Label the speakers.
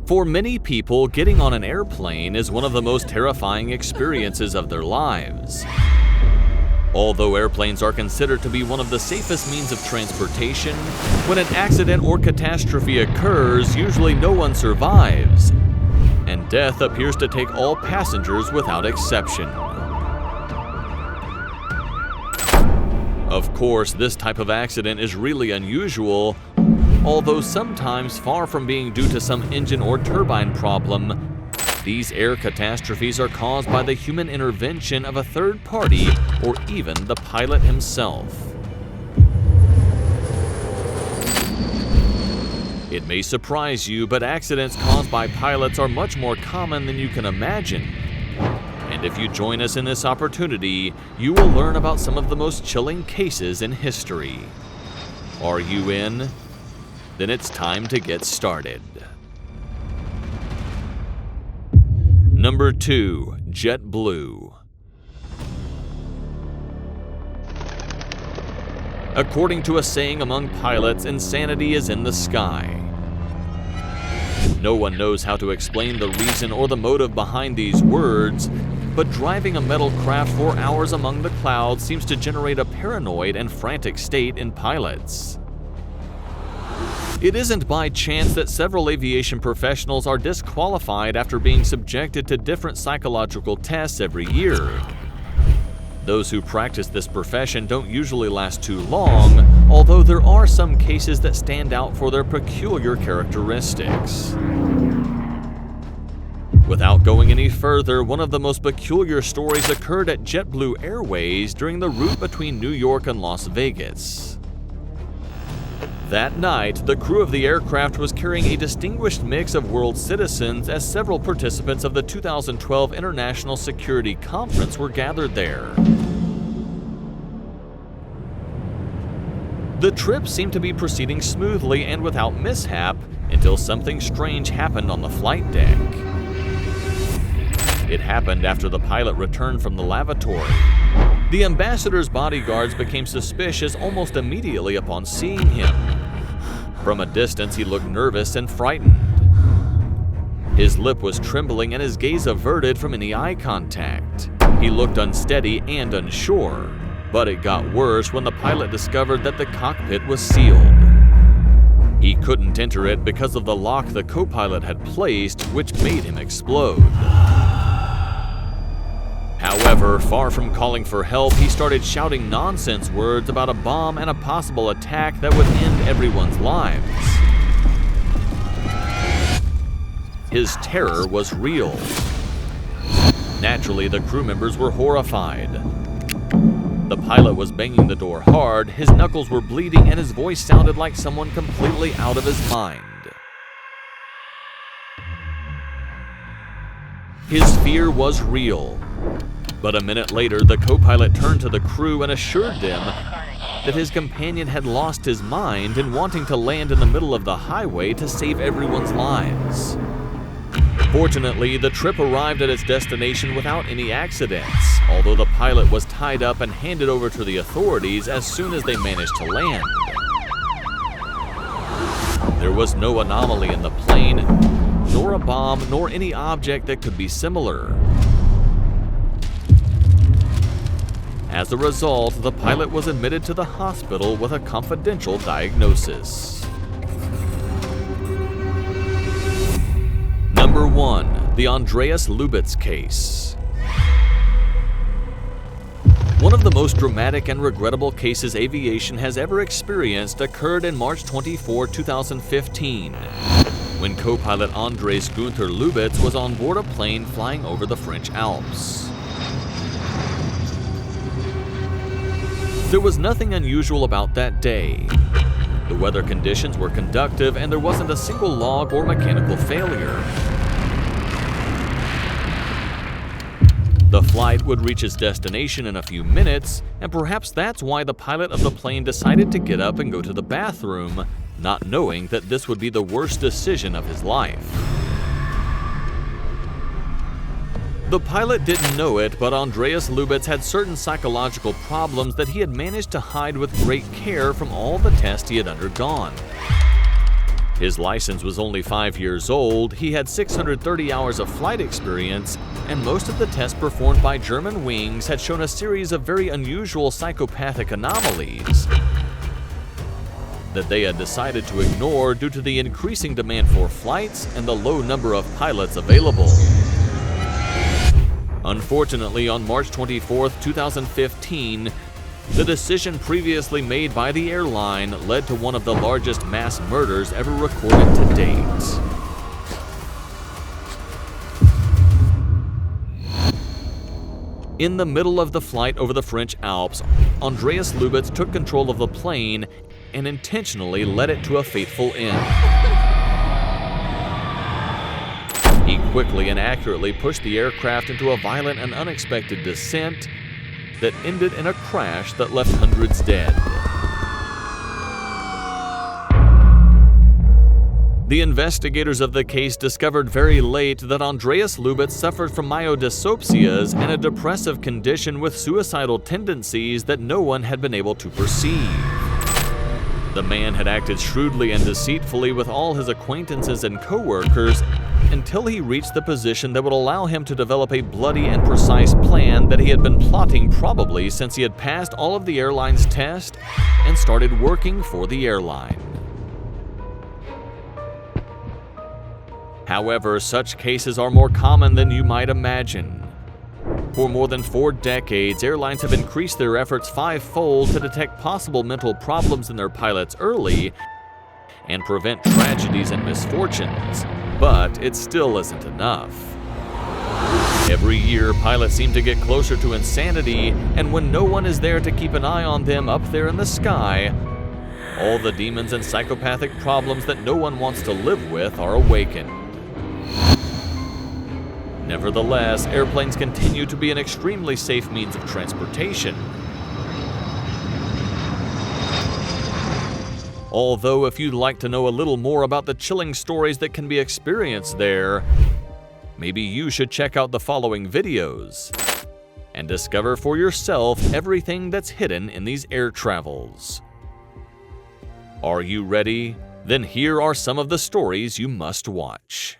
Speaker 1: For many people, getting on an airplane is one of the most terrifying experiences of their lives. Although airplanes are considered to be one of the safest means of transportation, when an accident or catastrophe occurs, usually no one survives, and death appears to take all passengers without exception. Of course, this type of accident is really unusual, although sometimes far from being due to some engine or turbine problem. These air catastrophes are caused by the human intervention of a third party or even the pilot himself. It may surprise you, but accidents caused by pilots are much more common than you can imagine. And if you join us in this opportunity, you will learn about some of the most chilling cases in history. Are you in? Then it's time to get started. Number 2. JetBlue. According to a saying among pilots, insanity is in the sky. No one knows how to explain the reason or the motive behind these words, but driving a metal craft for hours among the clouds seems to generate a paranoid and frantic state in pilots. It isn't by chance that several aviation professionals are disqualified after being subjected to different psychological tests every year. Those who practice this profession don't usually last too long, although there are some cases that stand out for their peculiar characteristics. Without going any further, one of the most peculiar stories occurred at JetBlue Airways during the route between New York and Las Vegas. That night, the crew of the aircraft was carrying a distinguished mix of world citizens as several participants of the 2012 International Security Conference were gathered there. The trip seemed to be proceeding smoothly and without mishap until something strange happened on the flight deck. It happened after the pilot returned from the lavatory. The ambassador's bodyguards became suspicious almost immediately upon seeing him. From a distance, he looked nervous and frightened. His lip was trembling and his gaze averted from any eye contact. He looked unsteady and unsure, but it got worse when the pilot discovered that the cockpit was sealed. He couldn't enter it because of the lock the co-pilot had placed, which made him explode. However, far from calling for help, he started shouting nonsense words about a bomb and a possible attack that would end everyone's lives. His terror was real. Naturally, the crew members were horrified. The pilot was banging the door hard, his knuckles were bleeding, and his voice sounded like someone completely out of his mind. His fear was real. But a minute later, the co-pilot turned to the crew and assured them that his companion had lost his mind and wanting to land in the middle of the highway to save everyone's lives. Fortunately, the trip arrived at its destination without any accidents, although the pilot was tied up and handed over to the authorities as soon as they managed to land. There was no anomaly in the plane, nor a bomb, nor any object that could be similar. As a result, the pilot was admitted to the hospital with a confidential diagnosis. Number 1. The Andreas Lubitz case. One of the most dramatic and regrettable cases aviation has ever experienced occurred in March 24, 2015, when co-pilot Andreas Lubitz was on board a plane flying over the French Alps. There was nothing unusual about that day. The weather conditions were conducive and there wasn't a single log or mechanical failure. The flight would reach its destination in a few minutes, and perhaps that's why the pilot of the plane decided to get up and go to the bathroom, not knowing that this would be the worst decision of his life. The pilot didn't know it, but Andreas Lubitz had certain psychological problems that he had managed to hide with great care from all the tests he had undergone. His license was only 5 years old, he had 630 hours of flight experience, and most of the tests performed by German wings had shown a series of very unusual psychopathic anomalies that they had decided to ignore due to the increasing demand for flights and the low number of pilots available. Unfortunately, on March 24, 2015, the decision previously made by the airline led to one of the largest mass murders ever recorded to date. In the middle of the flight over the French Alps, Andreas Lubitz took control of the plane and intentionally led it to a fateful end. He quickly and accurately pushed the aircraft into a violent and unexpected descent that ended in a crash that left hundreds dead. The investigators of the case discovered very late that Andreas Lubitz suffered from myodysopsias and a depressive condition with suicidal tendencies that no one had been able to perceive. The man had acted shrewdly and deceitfully with all his acquaintances and co-workers until he reached the position that would allow him to develop a bloody and precise plan that he had been plotting probably since he had passed all of the airline's tests and started working for the airline. However, such cases are more common than you might imagine. For more than 4 decades, airlines have increased their efforts 5-fold to detect possible mental problems in their pilots early and prevent tragedies and misfortunes, but it still isn't enough. Every year, pilots seem to get closer to insanity, and when no one is there to keep an eye on them up there in the sky, all the demons and psychopathic problems that no one wants to live with are awakened. Nevertheless, airplanes continue to be an extremely safe means of transportation. Although, if you'd like to know a little more about the chilling stories that can be experienced there, maybe you should check out the following videos and discover for yourself everything that's hidden in these air travels. Are you ready? Then here are some of the stories you must watch.